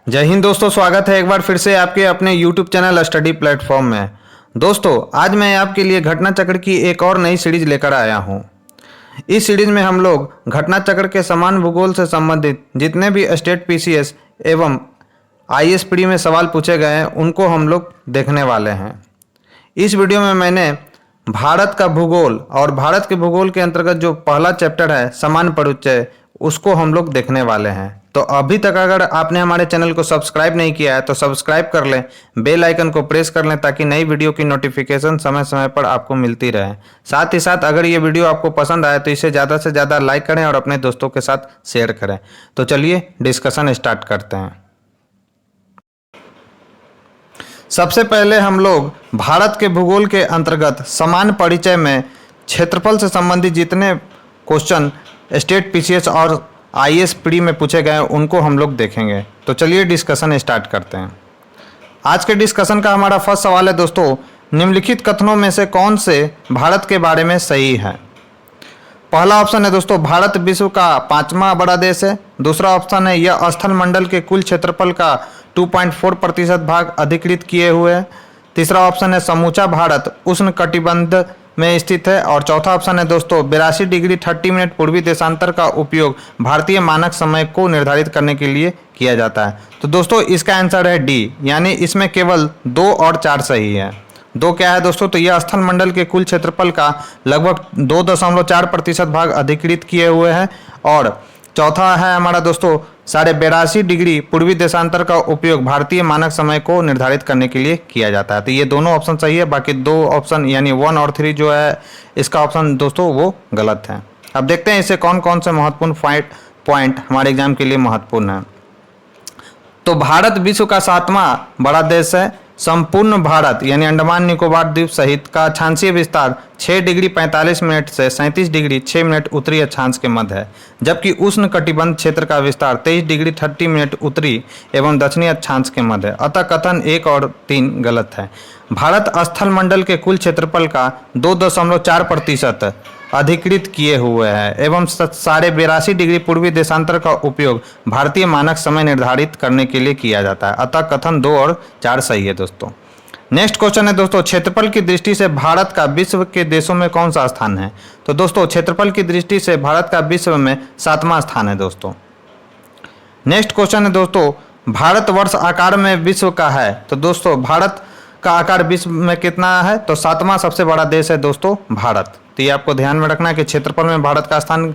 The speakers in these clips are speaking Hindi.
जय हिंद दोस्तों, स्वागत है एक बार फिर से आपके अपने YouTube चैनल स्टडी प्लेटफॉर्म में। दोस्तों, आज मैं आपके लिए घटना चक्र की एक और नई सीरीज लेकर आया हूं। इस सीरीज में हम लोग घटना चक्र के समान भूगोल से संबंधित जितने भी स्टेट पीसीएस एवं आईएएस प्री में सवाल पूछे गए हैं उनको हम लोग देखने वाले हैं। इस वीडियो में मैंने भारत का भूगोल और भारत के भूगोल के अंतर्गत जो पहला चैप्टर है सामान्य परिचय, उसको हम लोग देखने वाले हैं। तो अभी तक अगर आपने हमारे चैनल को सब्सक्राइब नहीं किया है तो सब्सक्राइब कर लें, बेल आइकन को प्रेस कर लें ताकि नई वीडियो की नोटिफिकेशन समय समय पर आपको मिलती रहे। साथ ही साथ अगर ये वीडियो आपको पसंद आए तो इसे ज़्यादा से ज़्यादा लाइक करें और अपने दोस्तों के साथ शेयर करें। तो चलिए डिस्कशन स्टार्ट करते हैं। सबसे पहले हम लोग भारत के भूगोल के अंतर्गत सामान्य परिचय में क्षेत्रफल से संबंधित जितने क्वेश्चन स्टेट पीसीएस और आईएएस प्री में पूछे गए उनको हम लोग देखेंगे। तो चलिए डिस्कशन स्टार्ट करते हैं। आज के डिस्कशन का हमारा फर्स्ट सवाल है दोस्तों, निम्नलिखित कथनों में से कौन से भारत के बारे में सही है। पहला ऑप्शन है दोस्तों, भारत विश्व का 5वां बड़ा देश है। दूसरा ऑप्शन है, यह स्थल मंडल के कुल क्षेत्रफल का 2.4% भाग अधिकृत किए हुए है। तीसरा ऑप्शन है, समूचा भारत उष्ण कटिबंध में स्थित है। और चौथा ऑप्शन है दोस्तों, 82 डिग्री 30 मिनट पूर्वी देशांतर का उपयोग भारतीय मानक समय को निर्धारित करने के लिए किया जाता है। तो दोस्तों इसका आंसर है डी, यानी इसमें केवल 2 और 4 सही है। 2 क्या है दोस्तों, तो यह स्थल मंडल के कुल क्षेत्रफल का लगभग 2.4% भाग अधिकृत किए हुए हैं। और चौथा है हमारा दोस्तों, 82.5 डिग्री पूर्वी देशांतर का उपयोग भारतीय मानक समय को निर्धारित करने के लिए किया जाता है। तो ये दोनों ऑप्शन सही है, बाकी 2 ऑप्शन यानी 1 और 3 जो है इसका ऑप्शन दोस्तों वो गलत है। अब देखते हैं इसे कौन कौन से महत्वपूर्ण पॉइंट हमारे एग्जाम के लिए महत्वपूर्ण है। तो भारत विश्व का 7वां बड़ा देश है। संपूर्ण भारत यानी अंडमान निकोबार द्वीप सहित का अक्षांशीय विस्तार 6 डिग्री 45 मिनट से 37 डिग्री 6 मिनट उत्तरी अक्षांश के मध्य है, जबकि उष्ण कटिबंध क्षेत्र का विस्तार 23 डिग्री 30 मिनट उत्तरी एवं दक्षिणी अक्षांश के मध्य है। अतः कथन 1 और 3 गलत है। भारत स्थल मंडल के कुल क्षेत्रफल का 2.4% अधिकृत किए हुए हैं एवं 82.5 डिग्री पूर्वी देशांतर का उपयोग भारतीय मानक समय निर्धारित करने के लिए किया जाता है। अतः कथन 2 और 4 सही है दोस्तों। नेक्स्ट क्वेश्चन है दोस्तों, क्षेत्रफल की दृष्टि से भारत का विश्व के देशों में कौन सा स्थान है। तो दोस्तों क्षेत्रफल की दृष्टि से भारत का विश्व में 7वां स्थान है दोस्तों। नेक्स्ट क्वेश्चन है दोस्तों, भारतवर्ष आकार में विश्व का है। तो दोस्तों भारत का आकार विश्व में कितना है, तो 7वां सबसे बड़ा देश है दोस्तों भारत। तो ये आपको ध्यान में रखना है कि क्षेत्रफल में भारत का स्थान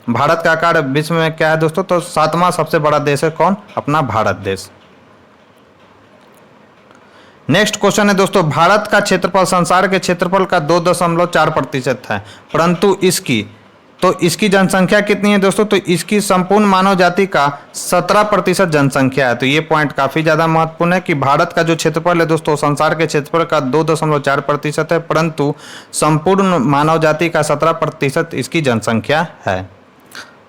भारत का आकार विश्व में क्या है दोस्तों, तो 7वां सबसे बड़ा देश है कौन, अपना भारत देश। नेक्स्ट क्वेश्चन है दोस्तों, भारत का क्षेत्रफल संसार के क्षेत्रफल का 2.4% है, परंतु इसकी जनसंख्या कितनी है दोस्तों, तो इसकी संपूर्ण मानव जाति का 17% जनसंख्या है। तो ये पॉइंट काफी ज्यादा महत्वपूर्ण है कि भारत का जो क्षेत्रफल है दोस्तों संसार के क्षेत्रफल का 2.4% है, परंतु संपूर्ण मानव जाति का 17% इसकी जनसंख्या है।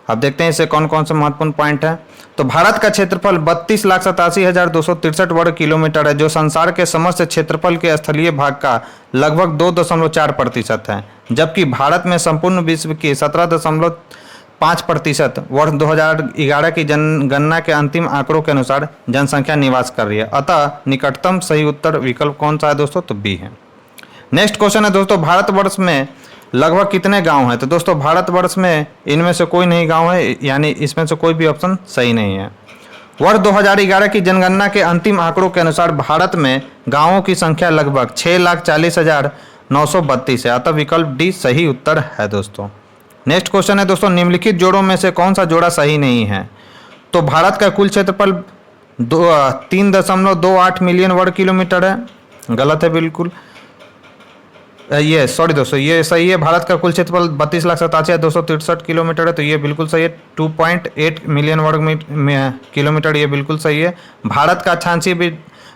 अब देखते हैं इसे कौन कौन से महत्वपूर्ण पॉइंट है। तो भारत का क्षेत्रफल 32,87,263 वर्ग किलोमीटर है, जो संसार के समस्त क्षेत्रफल के स्थलीय भाग का लगभग 2.4% है, जबकि भारत में संपूर्ण विश्व की 17.5% वर्ष 2011 की जनगणना के अंतिम आंकड़ों के अनुसार जनसंख्या निवास कर रही है। अतः निकटतम सही उत्तर विकल्प कौन सा है दोस्तों, तो बी है। नेक्स्ट क्वेश्चन है दोस्तों, भारतवर्ष में लगभग कितने गांव हैं। तो दोस्तों भारतवर्ष में इनमें से कोई नहीं गांव है, यानी इसमें से कोई भी ऑप्शन सही नहीं है। वर्ष 2011 की जनगणना के अंतिम आंकड़ों के अनुसार भारत में गांवों की संख्या लगभग 6,40,932 है। अतः विकल्प डी सही उत्तर है दोस्तों। नेक्स्ट क्वेश्चन है दोस्तों, निम्नलिखित जोड़ों में से कौन सा जोड़ा सही नहीं है। तो भारत का कुल क्षेत्रफल 3.28 मिलियन वर्ग किलोमीटर है, गलत है बिल्कुल। ये दोस्तों ये सही है। भारत का कुल क्षेत्रफल 32,87,263 किलोमीटर है, तो ये बिल्कुल सही है। 2.8 मिलियन वर्ग किलोमीटर, ये बिल्कुल सही है। भारत का अक्षांशीय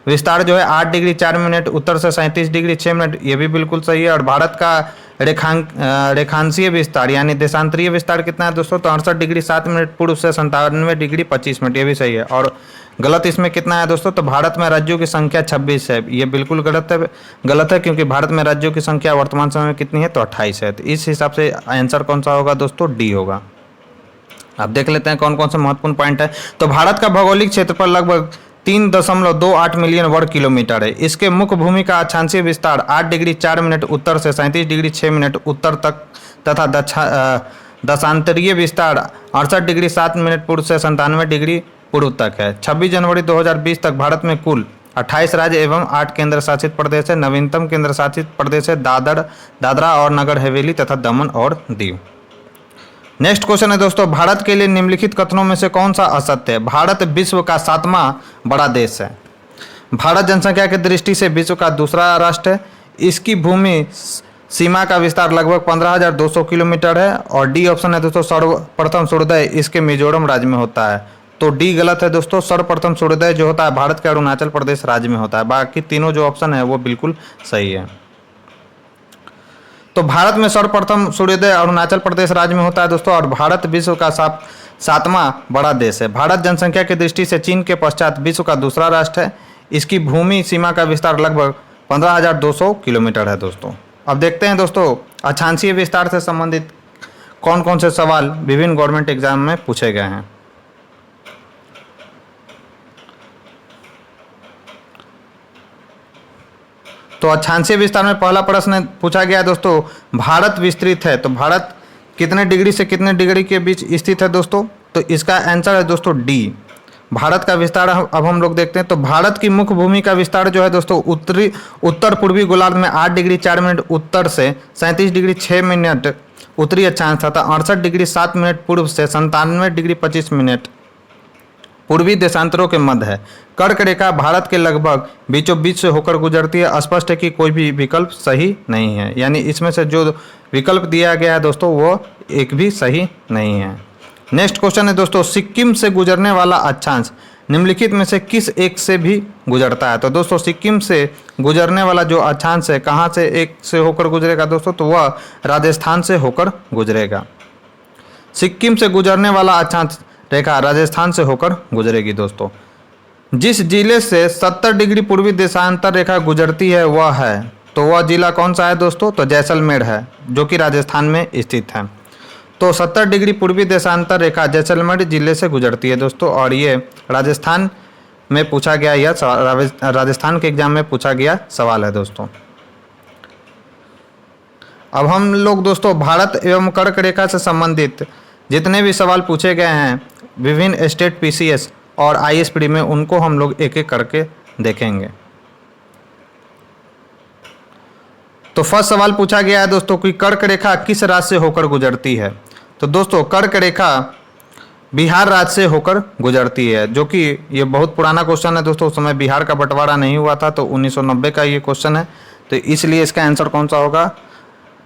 विस्तार जो है 8 डिग्री 4 मिनट उत्तर से 37 डिग्री 6 मिनट, ये भी बिल्कुल सही है। और भारत का रेखांशीय विस्तार यानी देशांतरीय विस्तार कितना है दोस्तों, तो 68 डिग्री 7 मिनट पूर्व से 97 डिग्री 25 मिनट, ये भी सही है। और गलत इसमें कितना है दोस्तों, तो भारत में राज्यों की संख्या 26 है, ये बिल्कुल गलत है क्योंकि भारत में राज्यों की संख्या वर्तमान समय में कितनी है, तो 28 है। तो इस हिसाब से आंसर कौन सा होगा दोस्तों, डी होगा। अब देख लेते हैं कौन कौन से महत्वपूर्ण पॉइंट है। तो भारत का भौगोलिक क्षेत्रफल लगभग 3.28 मिलियन वर्ग किलोमीटर है। इसके मुख्य भूमि का अक्षांशीय विस्तार 8 डिग्री 4 मिनट उत्तर से 37 डिग्री 6 मिनट उत्तर तक तथा दशांतरीय विस्तार 68 डिग्री 7 मिनट पूर्व से 97 डिग्री पूर्व तक है। 26 जनवरी 2020 तक भारत में कुल 28 राज्य एवं 8 केंद्र शासित प्रदेश है। नवीनतम केंद्र शासित प्रदेश है दादरा और नगर हवेली तथा दमन और दीव। नेक्स्ट क्वेश्चन है दोस्तों, भारत के लिए निम्नलिखित कथनों में से कौन सा असत्य है? भारत विश्व का 7वां बड़ा देश है। भारत जनसंख्या की दृष्टि से विश्व का दूसरा राष्ट्र है। इसकी भूमि सीमा का विस्तार लगभग 15,200 किलोमीटर है। और डी ऑप्शन है दोस्तों, सर्वप्रथम सूर्योदय इसके मिजोरम राज्य में होता है। तो डी गलत है दोस्तों, सर्वप्रथम सूर्योदय जो होता है भारत के अरुणाचल प्रदेश राज्य में होता है। बाकी तीनों जो ऑप्शन है वो बिल्कुल सही है। तो भारत में सर्वप्रथम सूर्योदय अरुणाचल प्रदेश राज्य में होता है दोस्तों। और भारत विश्व का 7वां बड़ा देश है। भारत जनसंख्या की दृष्टि से चीन के पश्चात विश्व का दूसरा राष्ट्र है। इसकी भूमि सीमा का विस्तार लगभग 15,200 किलोमीटर है दोस्तों। अब देखते हैं दोस्तों, अक्षांशीय विस्तार से संबंधित कौन कौन से सवाल विभिन्न गवर्नमेंट एग्जाम में पूछे गए हैं। तो अक्षांशीय विस्तार में पहला प्रश्न पूछा गया दोस्तों, भारत विस्तृत है तो भारत कितने डिग्री से कितने डिग्री के बीच स्थित है दोस्तों? तो इसका आंसर है दोस्तों डी, भारत का विस्तार। अब हम लोग देखते हैं तो भारत की मुख्य भूमि का विस्तार जो है दोस्तों उत्तर पूर्वी गोलार्ध में 8 डिग्री 4 मिनट उत्तर से 37 डिग्री 6 मिनट उत्तरी अक्षांश तथा 68 डिग्री 7 मिनट पूर्व से 97 डिग्री 25 मिनट पूर्वी देशांतरों के मध्य है। कर्क रेखा भारत के लगभग बीचों बीच से होकर गुजरती है। स्पष्ट है कि कोई भी विकल्प सही नहीं है, यानी इसमें से जो विकल्प दिया गया है दोस्तों वो एक भी सही नहीं है। नेक्स्ट क्वेश्चन है दोस्तों, सिक्किम से गुजरने वाला अक्षांश निम्नलिखित में से किस एक से भी गुजरता है? तो दोस्तों सिक्किम से गुजरने वाला जो अक्षांश है कहाँ से एक से होकर गुजरेगा दोस्तों? तो वह राजस्थान से होकर गुजरेगा। सिक्किम से गुजरने वाला अक्षांश रेखा राजस्थान से होकर गुजरेगी दोस्तों। जिस जिले से 70 डिग्री पूर्वी देशांतर रेखा गुजरती है वह है, तो वह जिला कौन सा है दोस्तों? तो जैसलमेर है, जो कि राजस्थान में स्थित है। तो 70 डिग्री पूर्वी देशांतर रेखा जैसलमेर जिले से गुजरती है दोस्तों। और ये राजस्थान में पूछा गया, यह राजस्थान के एग्जाम में पूछा गया सवाल है दोस्तों। अब हम लोग दोस्तों भारत एवं कर्क रेखा से संबंधित जितने भी सवाल पूछे गए हैं विभिन्न स्टेट पीसीएस और आईएसपीडी में, उनको हम लोग एक एक करके देखेंगे। तो फर्स्ट सवाल पूछा गया है दोस्तों कि कर्क रेखा किस राज्य से होकर गुजरती है? तो दोस्तों कर्क रेखा बिहार राज्य से होकर गुजरती है, जो कि ये बहुत पुराना क्वेश्चन है दोस्तों। उस समय बिहार का बंटवारा नहीं हुआ था, तो 1990 का ये क्वेश्चन है। तो इसलिए इसका आंसर कौन सा होगा?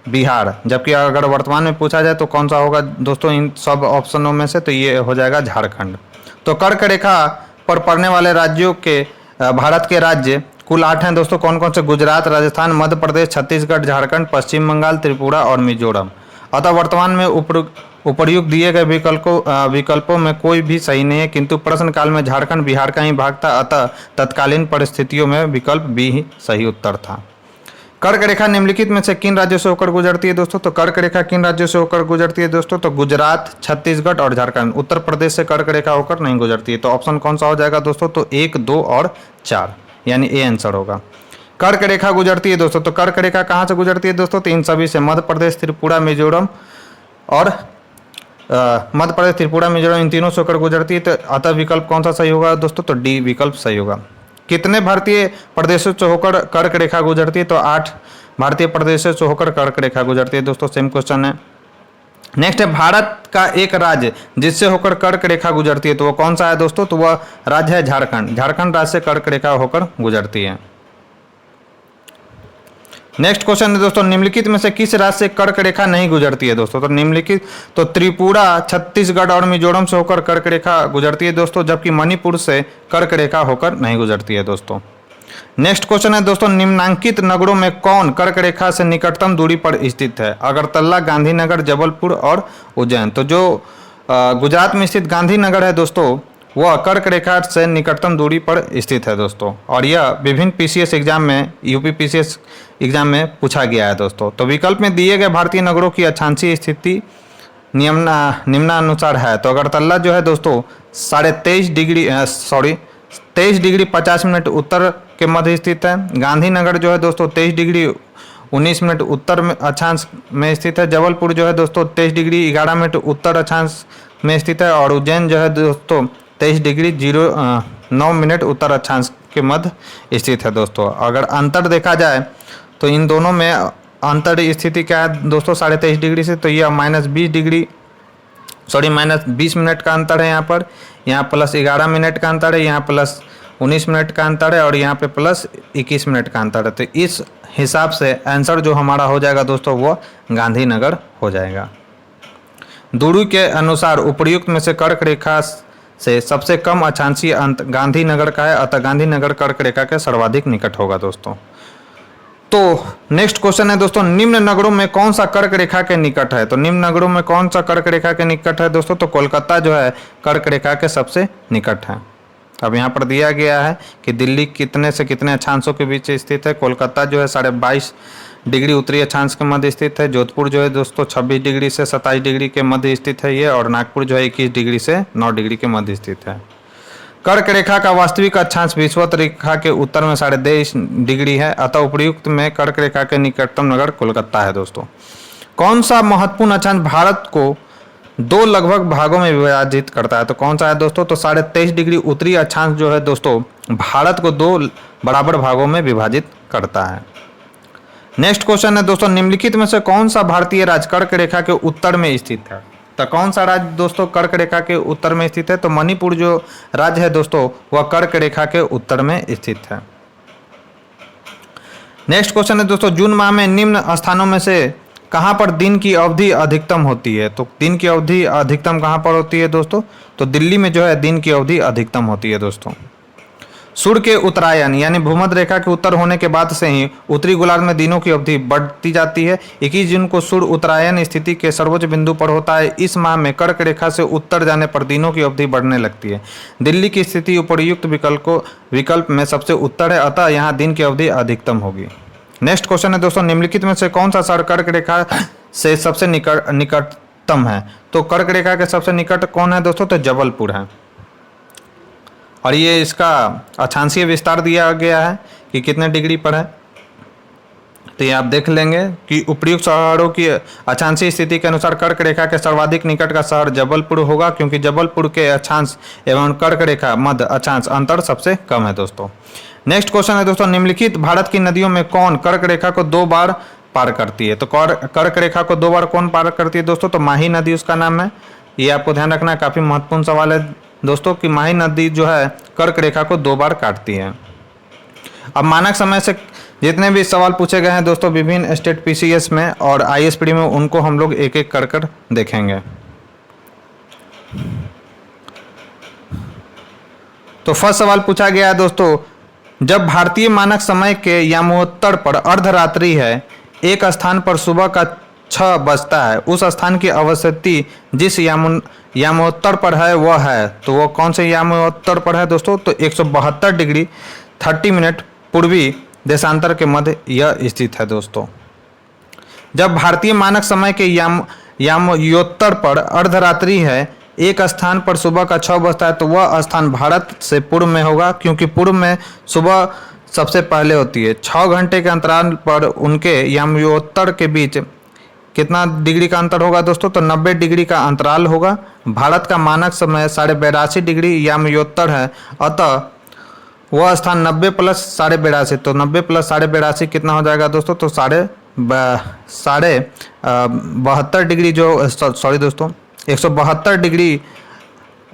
बिहार। जबकि अगर वर्तमान में पूछा जाए तो कौन सा होगा दोस्तों इन सब ऑप्शनों में से? तो ये हो जाएगा झारखंड। तो कर्क रेखा पर पड़ने वाले राज्यों के भारत के राज्य कुल 8 हैं दोस्तों। कौन कौन से? गुजरात, राजस्थान, मध्य प्रदेश, छत्तीसगढ़, झारखंड, पश्चिम बंगाल, त्रिपुरा और मिजोरम। अतः वर्तमान में उपर्युक्त दिए गए विकल्पों में कोई भी सही नहीं है, किंतु प्रश्न काल में झारखंड बिहार का ही भाग था, अतः तत्कालीन परिस्थितियों में विकल्प बी ही सही उत्तर था। कर्क रेखा निम्नलिखित में से किन राज्यों से होकर गुजरती है दोस्तों? तो कर्क रेखा किन राज्यों से होकर गुजरती है दोस्तों? तो गुजरात, छत्तीसगढ़ और झारखंड। उत्तर प्रदेश से कर्क रेखा होकर नहीं गुजरती है। तो ऑप्शन कौन सा हो जाएगा दोस्तों? तो 1, 2 और 4, यानी ए आंसर होगा। कर्क रेखा गुजरती है दोस्तों, तो कर्क रेखा कहाँ से गुजरती है दोस्तों? तो इन सभी से, मध्य प्रदेश, त्रिपुरा, मिजोरम और मध्य प्रदेश, त्रिपुरा, मिजोरम, इन तीनों से होकर गुजरती है। तो अतः विकल्प कौन सा सही होगा दोस्तों? तो डी विकल्प सही होगा। कितने भारतीय प्रदेशों से होकर कर्क रेखा गुजरती है? तो 8 भारतीय प्रदेशों से होकर कर्क रेखा गुजरती है दोस्तों। सेम क्वेश्चन है। नेक्स्ट है भारत का एक राज्य जिससे होकर कर्क रेखा गुजरती है, तो वो कौन सा है दोस्तों? तो वह राज्य है झारखंड। झारखंड राज्य से कर्क रेखा होकर गुजरती है। नेक्स्ट क्वेश्चन है दोस्तों, निम्नलिखित में से किस राज्य से कर्क रेखा नहीं गुजरती है दोस्तों? तो निम्नलिखित, तो त्रिपुरा, छत्तीसगढ़ और मिजोरम से होकर कर्क रेखा गुजरती है दोस्तों, जबकि मणिपुर से कर्क रेखा होकर नहीं गुजरती है दोस्तों। नेक्स्ट क्वेश्चन है दोस्तों, निम्नांकित नगरों में कौन कर्क रेखा से निकटतम दूरी पर स्थित है? अगरतला, गांधीनगर, जबलपुर और उज्जैन। तो जो गुजरात में स्थित गांधीनगर है दोस्तों, वह कर्क रेखा से निकटतम दूरी पर स्थित है दोस्तों। और यह विभिन्न पीसीएस एग्जाम में, यूपी पीसीएस एग्जाम में पूछा गया है दोस्तों। तो विकल्प में दिए गए भारतीय नगरों की अक्षांशीय स्थिति निम्नानुसार है। तो अगरतला जो है दोस्तों 23 डिग्री 50 मिनट उत्तर के मध्य स्थित है। गांधीनगर जो है दोस्तों 23 डिग्री 19 मिनट उत्तर में अक्षांश में स्थित है। जबलपुर जो है दोस्तों 23 डिग्री 11 मिनट उत्तर अक्षांश में स्थित है। और उज्जैन जो है दोस्तों 23 डिग्री 9 मिनट उत्तर अक्षांश के मध्य स्थित है दोस्तों। अगर अंतर देखा जाए तो इन दोनों में अंतर स्थिति क्या है दोस्तों 23.5 डिग्री से, तो यह -20 मिनट का अंतर है यहाँ पर। यहाँ +11 मिनट का अंतर है, यहाँ +19 मिनट का अंतर है और यहाँ पे +21 मिनट का अंतर है। तो इस हिसाब से आंसर जो हमारा हो जाएगा दोस्तों वो गांधीनगर हो जाएगा। दूरी के अनुसार उपर्युक्त में से कर्क रेखा से सबसे कम अक्षांशीय अंत गांधीनगर का है, अतः गांधीनगर कर्क रेखा के सर्वाधिक निकट होगा दोस्तों। तो नेक्स्ट क्वेश्चन है दोस्तों, निम्न नगरों में कौन सा कर्क रेखा के निकट है। तो निम्न नगरों में कौन सा कर्क रेखा के निकट है दोस्तों, तो कोलकाता जो है कर्क रेखा के सबसे निकट है। अब यहाँ पर दिया गया है कि दिल्ली कितने से कितने अक्षांशों के बीच स्थित है। कोलकाता जो है 22.5 डिग्री उत्तरी अक्षांश के मध्य स्थित है। जोधपुर जो है दोस्तों 26 डिग्री से 27 डिग्री के मध्य स्थित है ये, और नागपुर जो है 21 डिग्री से 9 डिग्री के मध्य स्थित है। कर्क रेखा का वास्तविक अक्षांश विषुवत रेखा के उत्तर में 23.5 डिग्री है, अतः उपयुक्त में कर्क रेखा के निकटतम नगर कोलकाता है दोस्तों। कौन सा महत्वपूर्ण अक्षांश भारत को 2 लगभग भागों में विभाजित करता है। तो कौन सा है दोस्तों, तो 23.5 डिग्री उत्तरी अक्षांश जो है दोस्तों भारत को 2 बराबर भागों में विभाजित करता है। नेक्स्ट क्वेश्चन है दोस्तों, निम्नलिखित में से कौन सा भारतीय राज्य कर्क रेखा के उत्तर में स्थित है। तो कौन सा राज्य दोस्तों कर्क रेखा के उत्तर में स्थित है, तो मणिपुर जो राज्य है दोस्तों वह कर्क रेखा के उत्तर में स्थित है। नेक्स्ट क्वेश्चन है दोस्तों, जून माह में निम्न स्थानों में से कहां पर दिन की अवधि अधिकतम होती है। तो दिन की अवधि अधिकतम कहां पर होती है दोस्तों, तो दिल्ली में जो है दिन की अवधि अधिकतम होती है दोस्तों। सूर्य के उत्तरायण यानी भूमध्य रेखा के उत्तर होने के बाद से ही उत्तरी गोलार्ध में दिनों की अवधि बढ़ती जाती है। 21 जून को सूर्य उत्तरायण स्थिति के सर्वोच्च बिंदु पर होता है। इस माह में कर्क रेखा से उत्तर जाने पर दिनों की अवधि बढ़ने लगती है। दिल्ली की स्थिति उपर्युक्त विकल्प में सबसे उत्तर है, अतः यहाँ दिन की अवधि अधिकतम होगी। नेक्स्ट क्वेश्चन है दोस्तों, निम्नलिखित में से कौन सा शहर कर्क रेखा से सबसे निकटतम है। तो कर्क रेखा के सबसे निकट कौन है दोस्तों, तो जबलपुर है। और ये इसका अक्षांशीय विस्तार दिया गया है कि कितने डिग्री पर है। तो ये आप देख लेंगे कि उपयुक्त शहरों की अक्षांशीय स्थिति के अनुसार कर्क रेखा के सर्वाधिक निकट का शहर जबलपुर होगा, क्योंकि जबलपुर के अक्षांश एवं कर्क रेखा मध्य अक्षांश अंतर सबसे कम है दोस्तों। नेक्स्ट क्वेश्चन है दोस्तों, निम्नलिखित भारत की नदियों में कौन कर्क रेखा को 2 बार पार करती है। तो कर्क रेखा को 2 बार कौन पार करती है दोस्तों, तो माही नदी उसका नाम है। ये आपको ध्यान रखना है, काफी महत्वपूर्ण सवाल है दोस्तों कि माही नदी जो है कर्क रेखा को 2 बार काटती है। अब मानक समय से जितने भी सवाल पूछे गए हैं दोस्तों विभिन्न स्टेट पीसीएस में और आईएसपीडी में, उनको हम लोग एक एक कर देखेंगे। तो फर्स्ट सवाल पूछा गया है दोस्तों, जब भारतीय मानक समय के यामोत्तर पर अर्धरात्रि है, एक स्थान पर सुबह का 6 बजता है, उस स्थान की अवस्थिति जिस यामोत्तर पर है वह है। तो वो कौन से यामोत्तर पर है दोस्तों, तो 172 डिग्री 30 मिनट पूर्वी देशांतर के मध्य यह स्थित है दोस्तों। जब भारतीय मानक समय के यामोत्तर पर अर्धरात्रि है, एक स्थान पर सुबह का 6 बजता है, तो वह स्थान भारत से पूर्व में होगा, क्योंकि पूर्व में सुबह सबसे पहले होती है। 6 घंटे के अंतराल पर उनके यामोत्तर के बीच कितना डिग्री का अंतर होगा दोस्तों, तो 90 डिग्री का अंतराल होगा। भारत का मानक समय 82.5 डिग्री यामयोत्तर है, अतः वह स्थान 90 + 82.5, तो 90 + 82.5 कितना हो जाएगा दोस्तों, तो 72 डिग्री जो सॉरी दोस्तों 172 डिग्री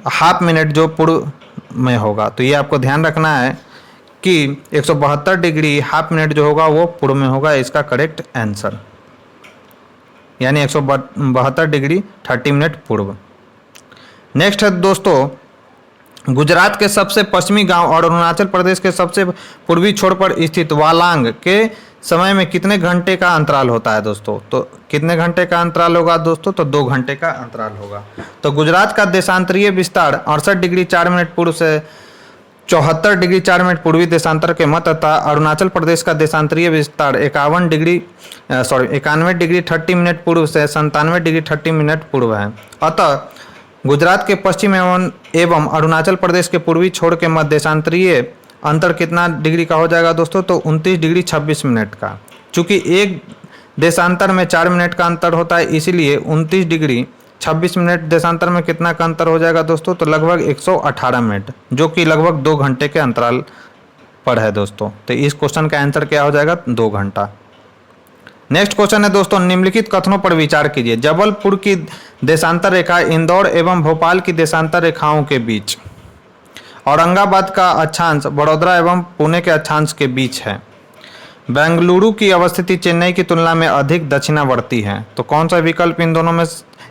हाफ मिनट जो पूर्व में होगा। तो ये आपको ध्यान रखना है कि 172 डिग्री हाफ मिनट जो होगा वो पूर्व में होगा, इसका करेक्ट आंसर, यानी 172 डिग्री 30 मिनट पूर्व। नेक्स्ट है दोस्तों, गुजरात के सबसे पश्चिमी गांव और अरुणाचल प्रदेश के सबसे पूर्वी छोर पर स्थित वालांग के समय में कितने घंटे का अंतराल होता है दोस्तों, तो कितने घंटे का अंतराल होगा दोस्तों, तो 2 घंटे का अंतराल होगा। तो गुजरात का देशांतरीय विस्तार 68 डिग्री 4 मिनट पूर्व से 74 डिग्री 4 मिनट पूर्वी देशांतर के मध्य तथा अरुणाचल प्रदेश का देशांतरीय विस्तार 91 डिग्री 30 मिनट पूर्व से 97 डिग्री 30 मिनट पूर्व है। अतः गुजरात के पश्चिम एवं अरुणाचल प्रदेश के पूर्वी छोर के मध्य देशांतरीय अंतर कितना डिग्री का हो जाएगा दोस्तों? तो 29 डिग्री 26 मिनट का। चूंकि एक देशांतर में 4 मिनट का अंतर होता है, इसीलिए 29 डिग्री 26 मिनट देशांतर में कितना का अंतर हो जाएगा दोस्तों? तो लगभग 118 मिनट, जो कि लगभग 2 घंटे के अंतराल पर है दोस्तों। तो इस क्वेश्चन का आंसर क्या हो जाएगा? 2 घंटा। नेक्स्ट क्वेश्चन है दोस्तों, निम्नलिखित कथनों पर विचार कीजिए। जबलपुर की देशांतर रेखा इंदौर एवं भोपाल की देशांतर रेखाओं के बीच, औरंगाबाद का अक्षांश वडोदरा एवं पुणे के अक्षांश के बीच है, बेंगलुरु की अवस्थिति चेन्नई की तुलना में अधिक दक्षिणावर्ती है। तो कौन सा विकल्प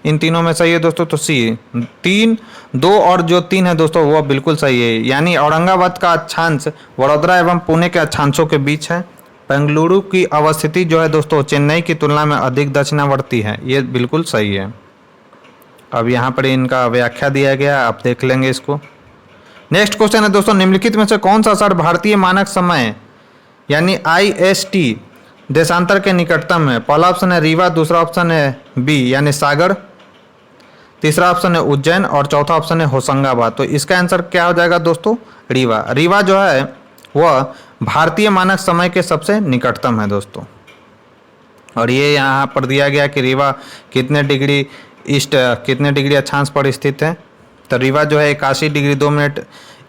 इन तीनों में सही है दोस्तों? तो सी 3, 2 और जो 3 है दोस्तों वो बिल्कुल सही है। यानी औरंगाबाद का अक्षांश वडोदरा एवं पुणे के अक्षांशों के बीच है। बेंगलुरु की अवस्थिति जो है दोस्तों चेन्नई की तुलना में अधिक दक्षिणावर्ती है, ये बिल्कुल सही है। अब यहाँ पर इनका व्याख्या दिया गया, आप देख लेंगे इसको। नेक्स्ट क्वेश्चन है दोस्तों, निम्नलिखित में से कौन सा शहर भारतीय मानक समय यानी IST देशांतर के निकटतम है? पहला ऑप्शन है रीवा, दूसरा ऑप्शन है बी यानी सागर, तीसरा ऑप्शन है उज्जैन और चौथा ऑप्शन है होशंगाबाद। तो इसका आंसर क्या हो जाएगा दोस्तों? रीवा। रीवा जो है वह भारतीय मानक समय के सबसे निकटतम है दोस्तों। और ये यहाँ पर दिया गया कि रीवा कितने डिग्री ईस्ट, कितने डिग्री अक्षांश पर स्थित है। तो रीवा जो है 81 डिग्री 2 मिनट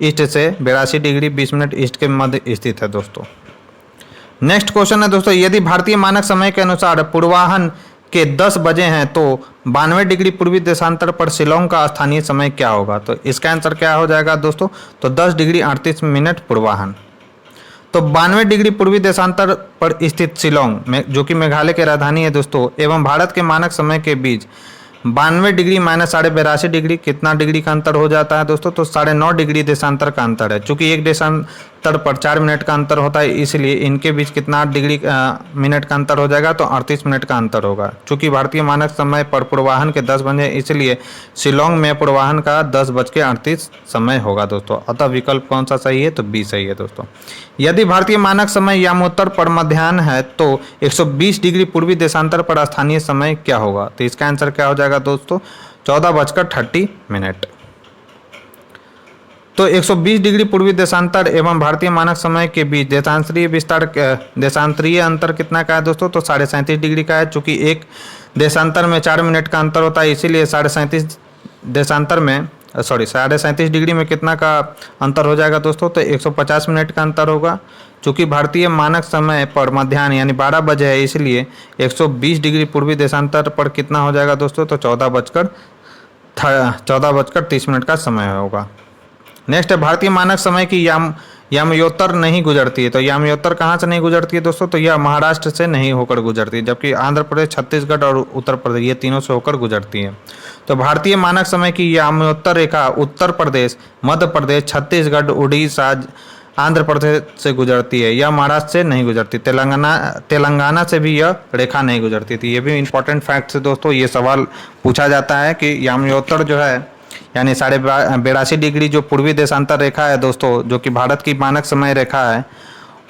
ईस्ट से 82 डिग्री 20 मिनट ईस्ट के मध्य स्थित है दोस्तों। नेक्स्ट क्वेश्चन है दोस्तों, यदि भारतीय मानक समय के अनुसार पूर्वाह्न के 10 बजे हैं तो 92 डिग्री पूर्वी देशांतर पर शिलोंग का स्थानीय समय क्या होगा? तो इसका आंसर क्या हो जाएगा दोस्तों? तो 10 डिग्री 38 मिनट पूर्वाह्न। तो 92 डिग्री पूर्वी देशांतर पर स्थित शिलोंग में, जो कि मेघालय की राजधानी है दोस्तों, एवं भारत के मानक समय के बीच 92 डिग्री माइनस 82.5 डिग्री कितना डिग्री का अंतर हो जाता है दोस्तों? तो 9.5 डिग्री देशांतर का अंतर है। चूंकि एक देशांतर पर 4 मिनट का अंतर होता है, इसलिए इनके बीच कितना डिग्री मिनट का अंतर हो जाएगा? तो 38 मिनट का अंतर होगा। चूंकि भारतीय मानक समय पर पूर्वाह्न के 10 बजे, इसलिए शिलोंग में पूर्वाह्न का 10:38 समय होगा दोस्तों। अतः विकल्प कौन सा सही है? तो बी सही है दोस्तों। यदि भारतीय मानक समय यामोत्तर पर मध्याह्न है तो 120 डिग्री पूर्वी देशांतर पर स्थानीय समय क्या होगा? तो इसका आंसर क्या हो जाएगा दोस्तों? 14:30 तो 120 डिग्री पूर्वी देशांतर एवं भारतीय मानक समय के बीच देशांतरीय अंतर कितना का है दोस्तों? तो 37.5 डिग्री का है। चूंकि एक देशांतर में 4 मिनट का अंतर होता है, इसीलिए 37.5 डिग्री में कितना का अंतर हो जाएगा दोस्तों? तो 150 मिनट का अंतर होगा। चूंकि भारतीय मानक समय पर मध्याह्न यानी 12 बजे है, इसलिए 120 डिग्री पूर्वी देशांतर पर कितना हो जाएगा दोस्तों? तो 14:30 मिनट का समय होगा। नेक्स्ट है, भारतीय मानक समय की यामयोत्तर नहीं गुजरती है। तो यामयोत्तर कहाँ से नहीं गुजरती है दोस्तों? तो यह महाराष्ट्र से नहीं होकर गुजरती है, जबकि आंध्र प्रदेश, छत्तीसगढ़ और उत्तर प्रदेश ये तीनों से होकर गुजरती है। तो भारतीय मानक समय की यामयोत्तर रेखा उत्तर प्रदेश, मध्य प्रदेश, छत्तीसगढ़, उड़ीसा, आंध्र प्रदेश से गुजरती है। यह महाराष्ट्र से नहीं गुजरती। तेलंगाना से भी यह रेखा नहीं गुजरती थी। ये भी इंपॉर्टेंट फैक्ट है दोस्तों। ये सवाल पूछा जाता है कि यामयोत्तर जो है यानी 82.5 डिग्री जो पूर्वी देशांतर रेखा है दोस्तों, जो कि भारत की मानक समय रेखा है,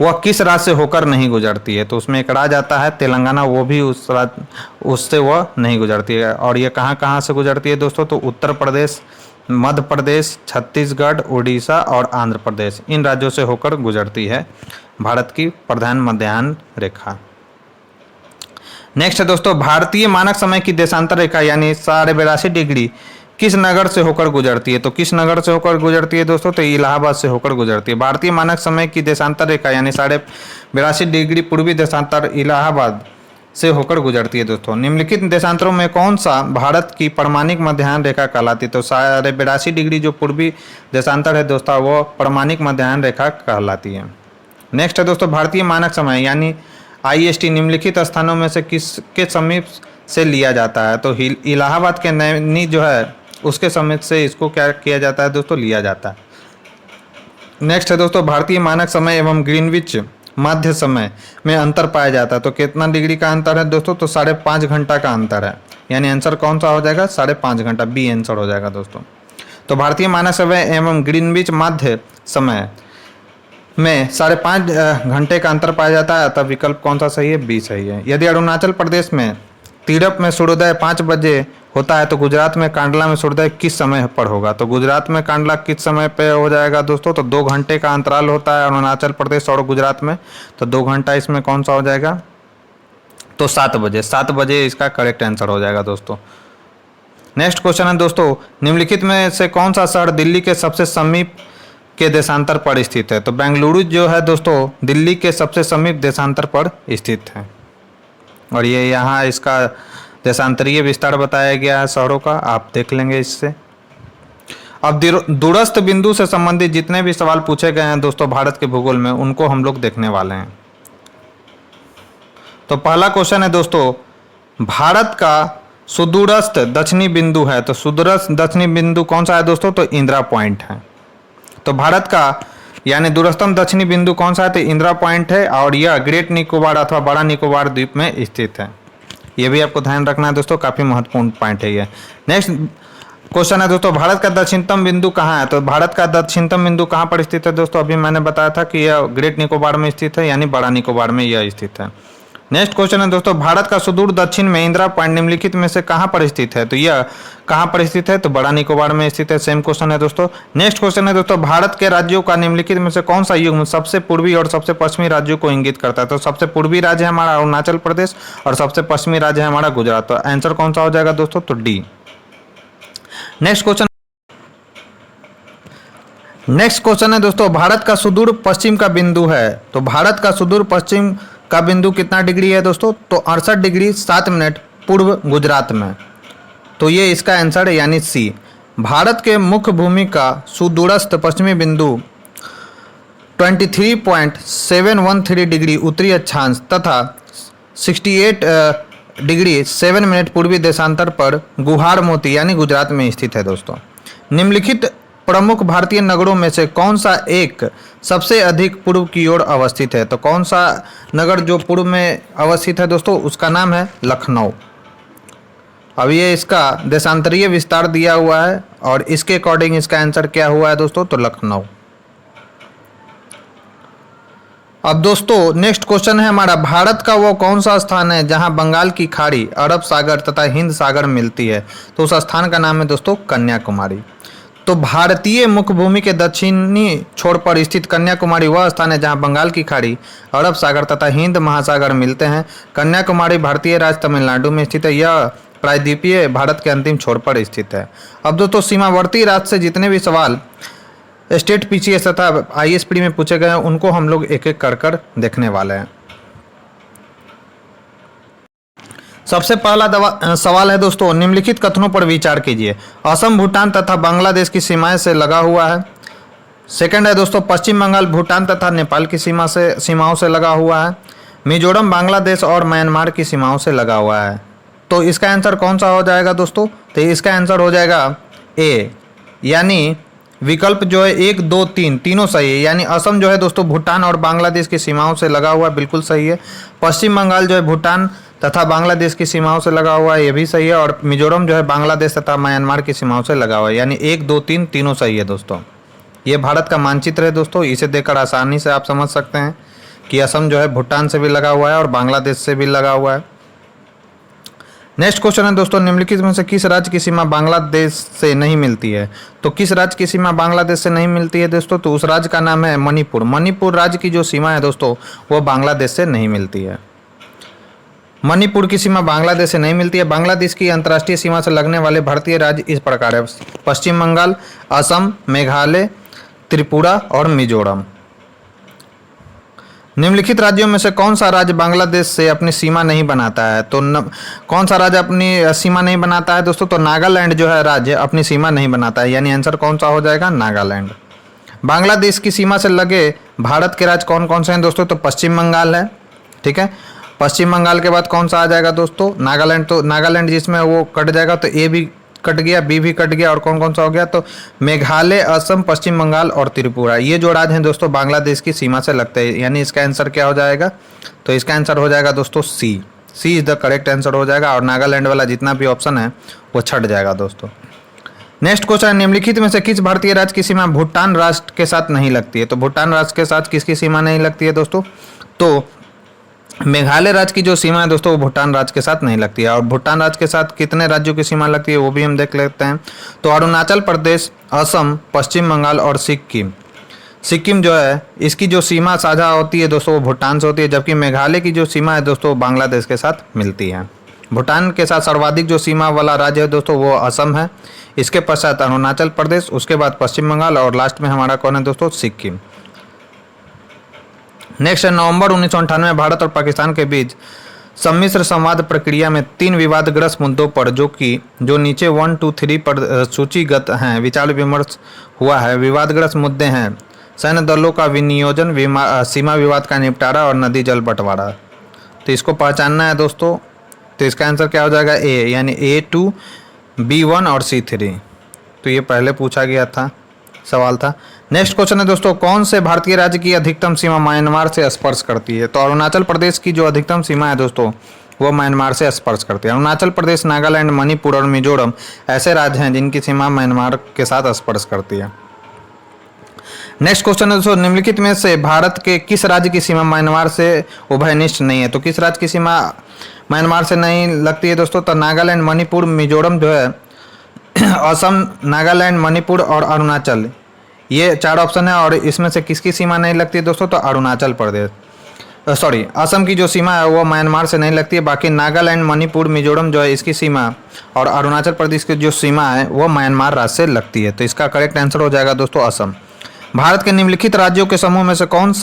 वह किस राज्य से होकर नहीं गुजरती है? तो उसमें एक राज्य आता है तेलंगाना, वो भी उससे वह नहीं गुजरती है। और ये कहाँ से गुजरती है दोस्तों? तो उत्तर प्रदेश, मध्य प्रदेश, छत्तीसगढ़, उड़ीसा और आंध्र प्रदेश, इन राज्यों से होकर गुजरती है भारत की प्रधान मध्याह्न रेखा। नेक्स्ट है दोस्तों, भारतीय मानक समय की देशांतर रेखा यानी 82.5 डिग्री किस नगर से होकर गुजरती है? तो किस नगर से होकर गुजरती है दोस्तों? तो इलाहाबाद से होकर गुजरती है। भारतीय मानक समय की देशांतर रेखा यानी 82.5 डिग्री पूर्वी देशांतर इलाहाबाद से होकर गुजरती है दोस्तों। निम्नलिखित देशांतरों में कौन सा भारत की प्रमाणिक मध्याह्न रेखा कहलाती है? तो 82.5 डिग्री जो पूर्वी देशांतर है दोस्तों, वो प्रमाणिक मध्याह्न रेखा कहलाती है। नेक्स्ट है दोस्तों, भारतीय मानक समय यानी IST निम्नलिखित स्थानों में से किसके समीप से लिया जाता है? तो इलाहाबाद के नैनी जो है उसके समीप से इसको क्या किया जाता है दोस्तों? लिया जाता है। नेक्स्ट है दोस्तों, भारतीय मानक समय एवं ग्रीनविच मध्य समय में अंतर पाया जाता है। तो कितना डिग्री का अंतर है दोस्तों? तो 5.5 घंटा का अंतर है। यानी आंसर कौन सा हो जाएगा? 5.5 घंटा, बी आंसर हो जाएगा दोस्तों। तो भारतीय मानक समय एवं ग्रीनविच मध्य समय में 5.5 घंटे का अंतर पाया जाता है, तब विकल्प कौन सा सही है? बी सही है। यदि अरुणाचल प्रदेश में तीरप में सूर्योदय 5 बजे होता है तो गुजरात में कांडला में सूर्योदय किस समय पर होगा? तो गुजरात में कांडला किस समय पे हो जाएगा दोस्तों? तो 2 घंटे का अंतराल होता है अरुणाचल प्रदेश और गुजरात में, तो 2 घंटा इसमें कौन सा हो जाएगा? तो 7 बजे। 7 बजे इसका करेक्ट आंसर हो जाएगा दोस्तों। नेक्स्ट क्वेश्चन है दोस्तों, निम्नलिखित में से कौन सा शहर दिल्ली के सबसे समीप के देशांतर पर स्थित है? तो बेंगलुरु जो है दोस्तों दिल्ली के सबसे समीप देशांतर पर स्थित है, और ये यहाँ इसका देशांतरीय विस्तार बताया गया है शहरों का, आप देख लेंगे इससे। अब दूरस्थ बिंदु से संबंधित जितने भी सवाल पूछे गए हैं दोस्तों भारत के भूगोल में, उनको हम लोग देखने वाले हैं। तो पहला क्वेश्चन है दोस्तों, भारत का सुदूरस्थ दक्षिणी बिंदु है, तो सुदूरस्थ दक्षिणी बिंदु कौन सा है दोस्तों? तो इंदिरा पॉइंट है। तो भारत का यानी दूरस्थम दक्षिणी बिंदु कौन सा है? तो इंदिरा पॉइंट है, और यह ग्रेट निकोबार अथवा बड़ा निकोबार द्वीप में स्थित है। ये भी आपको ध्यान रखना है दोस्तों, काफी महत्वपूर्ण पॉइंट है ये। नेक्स्ट क्वेश्चन है दोस्तों, भारत का दक्षिणतम बिंदु कहाँ है? तो भारत का दक्षिणतम बिंदु कहाँ पर स्थित है दोस्तों? अभी मैंने बताया था कि यह ग्रेट निकोबार में स्थित है, यानी बड़ा निकोबार में यह स्थित है। नेक्स्ट क्वेश्चन है दोस्तों, भारत का सुदूर दक्षिण में इंदिरा पॉइंट निम्नलिखित में से कहाँ पर स्थित है? तो यह कहाँ पर स्थित है? तो बड़ा निकोबार में स्थित है। सेम क्वेश्चन है दोस्तों। नेक्स्ट क्वेश्चन है दोस्तों, भारत के राज्यों का निम्नलिखित में से कौन सा युग्म सबसे पूर्वी और सबसे पश्चिमी राज्यों को इंगित करता है? तो सबसे पूर्वी राज्य है हमारा अरुणाचल प्रदेश, और सबसे पश्चिमी राज्य है हमारा गुजरात। तो आंसर कौन सा हो जाएगा दोस्तों? तो डी। नेक्स्ट क्वेश्चन है दोस्तों, भारत का सुदूर पश्चिम का बिंदु है, तो भारत का सुदूर पश्चिम का बिंदु कितना डिग्री है दोस्तों? तो 68 डिग्री 7 मिनट पूर्व गुजरात में। तो ये इसका आंसर है, यानी सी। भारत के मुख्य भूमि का सुदूरस्थ पश्चिमी बिंदु 23.713 डिग्री उत्तरी अक्षांश तथा 68 डिग्री 7 मिनट पूर्वी देशांतर पर गुहार मोती यानी गुजरात में स्थित है दोस्तों। निम्नलिखित प्रमुख भारतीय नगरों में से कौन सा एक सबसे अधिक पूर्व की ओर अवस्थित है? तो कौन सा नगर जो पूर्व में अवस्थित है दोस्तों? उसका नाम है लखनऊ। अब ये इसका देशांतरीय विस्तार दिया हुआ है, और इसके अकॉर्डिंग इसका आंसर क्या हुआ है दोस्तों? तो लखनऊ। अब दोस्तों नेक्स्ट क्वेश्चन है हमारा, भारत का वो कौन सा स्थान है जहां बंगाल की खाड़ी, अरब सागर तथा हिंद सागर मिलती है? तो उस स्थान का नाम है दोस्तों कन्याकुमारी। तो भारतीय मुख्य भूमि के दक्षिणी छोर पर स्थित कन्याकुमारी वह स्थान है जहां बंगाल की खाड़ी, अरब सागर तथा हिंद महासागर मिलते हैं। कन्याकुमारी भारतीय राज्य तमिलनाडु में स्थित है। यह प्रायद्वीपीय भारत के अंतिम छोर पर स्थित है। अब दोस्तों सीमावर्ती राज्य से जितने भी सवाल स्टेट पीसीएस तथा आईएसपीडी में पूछे गए हैं, उनको हम लोग एक एक कर देखने वाले हैं। सबसे पहला सवाल है दोस्तों, निम्नलिखित कथनों पर विचार कीजिए। असम भूटान तथा बांग्लादेश की सीमाएं से लगा हुआ है। सेकंड है दोस्तों, पश्चिम बंगाल भूटान तथा नेपाल की सीमाओं से लगा हुआ है। मिजोरम बांग्लादेश और म्यांमार की सीमाओं से लगा हुआ है। तो इसका आंसर कौन सा हो जाएगा दोस्तों? तो इसका आंसर हो जाएगा ए, यानी विकल्प जो है 1, 2, 3 तीनों सही है। यानी असम जो है दोस्तों भूटान और बांग्लादेश की सीमाओं से लगा हुआ है, बिल्कुल सही है। पश्चिम बंगाल जो है भूटान तथा बांग्लादेश की सीमाओं से लगा हुआ है, ये भी सही है। और मिजोरम जो है बांग्लादेश तथा म्यांमार की सीमाओं से लगा हुआ है, यानी 1, 2, 3 तीनों सही है दोस्तों। ये भारत का मानचित्र है दोस्तों, इसे देखकर आसानी से आप समझ सकते हैं कि असम जो है भूटान से भी लगा हुआ है और बांग्लादेश से भी लगा हुआ है। नेक्स्ट क्वेश्चन है दोस्तों, निम्नलिखित में से किस राज्य की सीमा बांग्लादेश से नहीं मिलती है? तो किस राज्य की सीमा बांग्लादेश से नहीं मिलती है दोस्तों? तो उस राज्य का नाम है मणिपुर। मणिपुर राज्य की जो सीमा है दोस्तों वो बांग्लादेश से नहीं मिलती है। मणिपुर की सीमा बांग्लादेश से नहीं मिलती है। बांग्लादेश की अंतर्राष्ट्रीय सीमा से लगने वाले भारतीय राज्य इस प्रकार है: पश्चिम बंगाल, असम, मेघालय, त्रिपुरा और मिजोरम। निम्नलिखित राज्यों में से कौन सा राज्य बांग्लादेश से अपनी सीमा नहीं बनाता है? तो कौन सा राज्य अपनी सीमा नहीं बनाता है दोस्तों? तो नागालैंड जो है राज्य अपनी सीमा नहीं बनाता है, यानी आंसर कौन सा हो जाएगा? नागालैंड। बांग्लादेश की सीमा से लगे भारत के राज्य कौन कौन से हैं दोस्तों? तो पश्चिम बंगाल है, ठीक है। पश्चिम बंगाल के बाद कौन सा आ जाएगा दोस्तों? नागालैंड। तो नागालैंड जिसमें वो कट जाएगा, तो ए भी कट गया, बी भी कट गया, और कौन कौन सा हो गया? तो मेघालय, असम, पश्चिम बंगाल और त्रिपुरा, ये जो राज्य हैं दोस्तों बांग्लादेश की सीमा से लगते हैं, यानी इसका आंसर क्या हो जाएगा? तो इसका आंसर हो जाएगा दोस्तों सी। सी इज द करेक्ट आंसर हो जाएगा, और नागालैंड वाला जितना भी ऑप्शन है वो छट जाएगा दोस्तों। नेक्स्ट क्वेश्चन, निम्नलिखित में से किस भारतीय राज्य की सीमा भूटान राष्ट्र के साथ नहीं लगती है? तो भूटान राष्ट्र के साथ किसकी सीमा नहीं लगती है दोस्तों? तो मेघालय राज्य की जो सीमा है दोस्तों वो भूटान राज्य के साथ नहीं लगती है। और भूटान राज्य के साथ कितने राज्यों की सीमा लगती है वो भी हम देख लेते हैं। तो अरुणाचल प्रदेश, असम, पश्चिम बंगाल और सिक्किम। सिक्किम जो है इसकी जो सीमा साझा होती है दोस्तों वो भूटान से होती है, जबकि मेघालय की जो सीमा है दोस्तों वो बांग्लादेश के साथ मिलती है। भूटान के साथ सर्वाधिक जो सीमा वाला राज्य है दोस्तों वो असम है, इसके पश्चात अरुणाचल प्रदेश, उसके बाद पश्चिम बंगाल और लास्ट में हमारा कौन है दोस्तों? सिक्किम। नेक्स्ट है, नवंबर 1998 में भारत और पाकिस्तान के बीच सम्मिश्र संवाद प्रक्रिया में 3 विवादग्रस्त मुद्दों पर जो नीचे 1, 2, 3 पर सूचीगत हैं विचार विमर्श हुआ है। विवादग्रस्त मुद्दे हैं सैन्य दलों का विनियोजन, सीमा विवाद का निपटारा और नदी जल बंटवारा। तो इसको पहचानना है दोस्तों। तो इसका आंसर क्या हो जाएगा? ए, यानी A2, B1 और C3। तो ये पहले पूछा गया था, सवाल था। नेक्स्ट क्वेश्चन है दोस्तों, कौन से भारतीय राज्य की अधिकतम सीमा म्यांमार से स्पर्श करती है? तो अरुणाचल प्रदेश की जो अधिकतम सीमा है दोस्तों वो म्यांमार से स्पर्श करती है। अरुणाचल प्रदेश, नागालैंड, मणिपुर और मिजोरम ऐसे राज्य हैं जिनकी सीमा म्यांमार के साथ स्पर्श करती है। नेक्स्ट क्वेश्चन है दोस्तों, निम्नलिखित में से भारत के किस राज्य की सीमा म्यांमार से उभयनिष्ठ नहीं है? तो किस राज्य की सीमा म्यांमार से नहीं लगती है दोस्तों? तो नागालैंड, मणिपुर, मिजोरम जो है, असम, नागालैंड, मणिपुर और अरुणाचल, ये 4 ऑप्शन है। और इसमें से किसकी सीमा नहीं लगती है दोस्तों? तो अरुणाचल प्रदेश, सॉरी, असम की जो सीमा है वो म्यांमार से नहीं लगती है। बाकी नागालैंड, मणिपुर, मिजोरम जो है इसकी सीमा और अरुणाचल प्रदेश की जो सीमा है वो म्यांमार राज्य से लगती है। तो इसका करेक्ट आंसर हो जाएगा दोस्तों असम। भारत के निम्नलिखित राज्यों के समूह में से कौन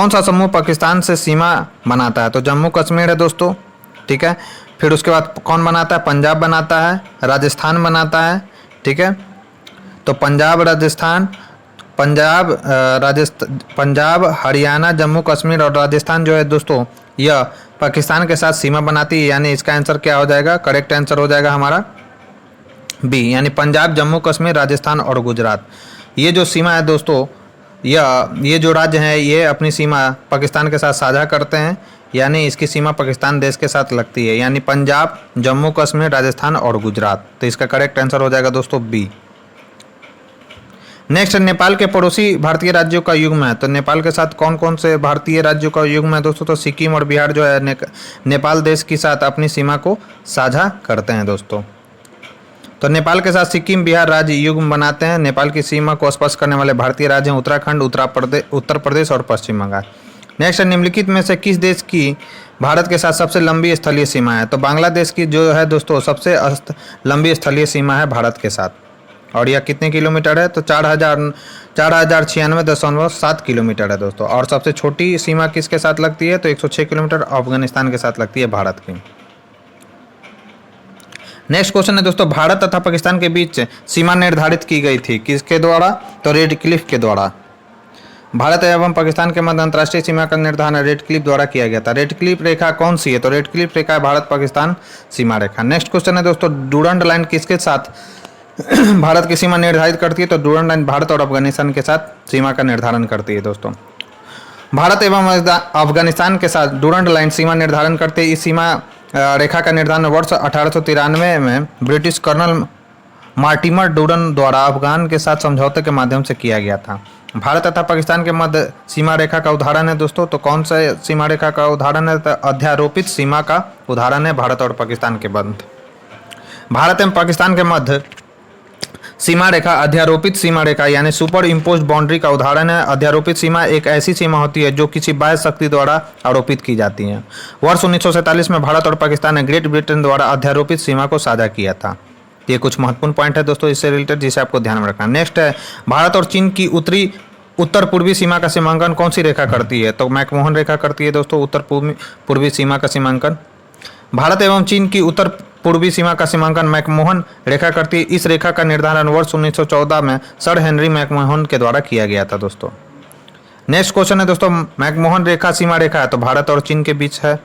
सा समूह पाकिस्तान से सीमा बनाता है? तो जम्मू कश्मीर है दोस्तों, ठीक है। फिर उसके बाद कौन बनाता है? पंजाब बनाता है, राजस्थान बनाता है, ठीक है। तो पंजाब, हरियाणा, जम्मू कश्मीर और राजस्थान जो है दोस्तों यह पाकिस्तान के साथ सीमा बनाती है। यानी इसका आंसर क्या हो जाएगा? करेक्ट आंसर हो जाएगा हमारा बी, यानी पंजाब, जम्मू कश्मीर, राजस्थान और गुजरात। ये जो सीमा है दोस्तों, ये जो राज्य हैं ये अपनी सीमा पाकिस्तान के साथ साझा करते हैं, यानी इसकी सीमा पाकिस्तान देश के साथ लगती है। यानी पंजाब, जम्मू कश्मीर, राजस्थान और गुजरात। तो इसका करेक्ट आंसर हो जाएगा दोस्तों बी। नेक्स्ट, नेपाल के पड़ोसी भारतीय राज्यों का युग्म है। तो नेपाल के साथ कौन कौन से भारतीय राज्यों का युग्म है दोस्तों? तो सिक्किम और बिहार जो है नेपाल देश के साथ अपनी सीमा को साझा करते हैं दोस्तों। तो नेपाल के साथ सिक्किम, बिहार राज्य युग्म बनाते हैं। नेपाल की सीमा को स्पर्श करने वाले भारतीय राज्य हैं उत्तराखंड, उत्तर प्रदेश और पश्चिम बंगाल। नेक्स्ट, निम्नलिखित में से किस देश की भारत के साथ सबसे लंबी स्थलीय सीमा है? तो बांग्लादेश की जो है दोस्तों सबसे लंबी स्थलीय सीमा है भारत के साथ, और यह कितने किलोमीटर है? तो 4096.7 किलोमीटर है दोस्तों। और सबसे छोटी सीमा किसके साथ लगती है? तो 106 किलोमीटर अफगानिस्तान के साथ लगती है भारत की। नेक्स्ट क्वेश्चन है दोस्तों, भारत तथा पाकिस्तान के बीच सीमा निर्धारित की गई थी किसके द्वारा? तो रेड क्लिफ के द्वारा। भारत एवं पाकिस्तान के मध्य अंतर्राष्ट्रीय सीमा का निर्धारण रेड क्लिफ द्वारा किया गया था। रेड क्लिफ रेखा कौन सी है? तो रेड क्लिफ रेखा है भारत पाकिस्तान सीमा रेखा। नेक्स्ट क्वेश्चन है दोस्तों, डूरंड लाइन किसके साथ भारत की सीमा निर्धारित करती है? तो डूरंड लाइन भारत और अफगानिस्तान के साथ सीमा का निर्धारण करती है दोस्तों। भारत एवं अफगानिस्तान के साथ डूरंड लाइन सीमा निर्धारण करते हैं। इस सीमा रेखा का निर्धारण वर्ष 1893 में ब्रिटिश कर्नल मार्टिमर डूरन द्वारा अफगान के साथ समझौते के माध्यम से किया गया था। भारत तथा पाकिस्तान के मध्य सीमा रेखा का उदाहरण है दोस्तों। तो कौन सा सीमा रेखा का उदाहरण है? तो अध्यारोपित सीमा का उदाहरण है भारत और पाकिस्तान के मध्य। भारत एवं पाकिस्तान के मध्य सीमा रेखा अध्यारोपित सीमा रेखा यानी सुपर इम्पोज्ड बाउंड्री का उदाहरण है। अध्यारोपित सीमा एक ऐसी सीमा होती है जो किसी बाह्य शक्ति द्वारा आरोपित की जाती है। वर्ष 1947 में भारत और पाकिस्तान ने ग्रेट ब्रिटेन द्वारा अध्यारोपित सीमा को साझा किया था। ये कुछ महत्वपूर्ण पॉइंट है दोस्तों इससे रिलेटेड जिसे आपको ध्यान में रखना। नेक्स्ट है, भारत और चीन की उत्तर पूर्वी सीमा का सीमांकन कौन सी रेखा करती है? तो मैकमोहन रेखा करती है दोस्तों उत्तर पूर्वी सीमा का सीमांकन। भारत एवं चीन की उत्तर पूर्वी सीमा का सीमांकन मैकमोहन रेखा करती है। इस रेखा का निर्धारण वर्ष 1914 में सर हेनरी मैकमोहन के द्वारा किया गया था दोस्तों। नेक्स्ट क्वेश्चन है दोस्तों, मैकमोहन रेखा सीमा रेखा है तो भारत और चीन के बीच है।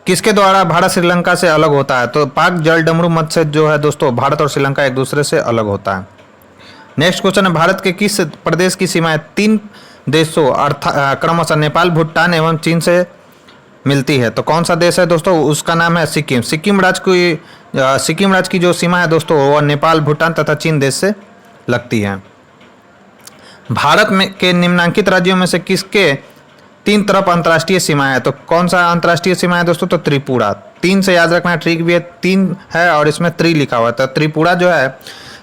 किसके द्वारा भारत श्रीलंका से अलग होता है? तो पाक जल डमरू मत से जो है दोस्तों भारत और श्रीलंका एक दूसरे से अलग होता है। नेक्स्ट क्वेश्चन है, भारत के किस प्रदेश की सीमाएं 3 देशों अर्थात क्रमशः नेपाल, भूटान एवं चीन से मिलती है? तो कौन सा देश है दोस्तों? उसका नाम है सिक्किम। सिक्किम राज्य की सिक्किम राज्य की जो सीमा है दोस्तों वो नेपाल, भूटान तथा चीन देश से लगती है। भारत में के निम्नलिखित राज्यों में से किसके 3 तरफ अंतर्राष्ट्रीय सीमा है? तो कौन सा अंतर्राष्ट्रीय सीमा है दोस्तों? तो त्रिपुरा। 3 से याद रखना, ट्रिक भी है, 3 है और इसमें 3 लिखा हुआ है। तो त्रिपुरा जो है,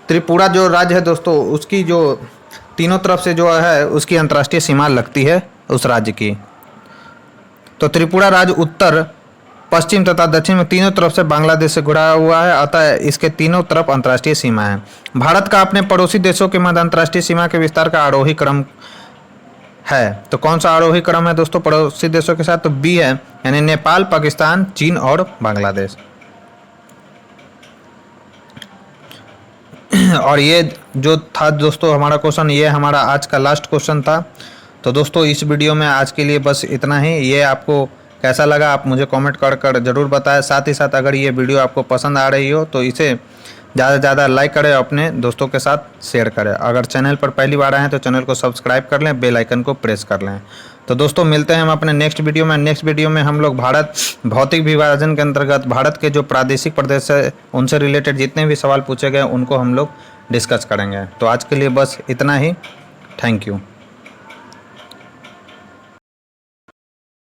त्रिपुरा जो राज्य है दोस्तों, उसकी जो तीनों तरफ से जो है उसकी अंतर्राष्ट्रीय सीमा लगती है उस राज्य की। तो त्रिपुरा राज्य उत्तर, पश्चिम तथा दक्षिण में तीनों तरफ से बांग्लादेश से घिरा हुआ है, अतः इसके तीनों तरफ अंतर्राष्ट्रीय सीमा है। भारत का अपने पड़ोसी देशों के मध्य अंतर्राष्ट्रीय सीमा के विस्तार का आरोही क्रम है। तो कौन सा आरोही क्रम है दोस्तों पड़ोसी देशों के साथ? तो बी है, यानी नेपाल, पाकिस्तान, चीन और बांग्लादेश। और ये जो था दोस्तों हमारा क्वेश्चन, ये हमारा आज का लास्ट क्वेश्चन था। तो दोस्तों इस वीडियो में आज के लिए बस इतना ही। ये आपको कैसा लगा आप मुझे कमेंट कर ज़रूर बताएं। साथ ही साथ अगर ये वीडियो आपको पसंद आ रही हो तो इसे ज़्यादा से ज़्यादा लाइक करें, अपने दोस्तों के साथ शेयर करें। अगर चैनल पर पहली बार आए हैं तो चैनल को सब्सक्राइब कर लें, बेल आइकन को प्रेस कर लें। तो दोस्तों मिलते हैं हम अपने नेक्स्ट वीडियो में। नेक्स्ट वीडियो में हम लोग भारत भौतिक विभाजन के अंतर्गत भारत के जो प्रादेशिक प्रदेश है उनसे रिलेटेड जितने भी सवाल पूछे गए उनको हम लोग डिस्कस करेंगे। तो आज के लिए बस इतना ही। Thank you.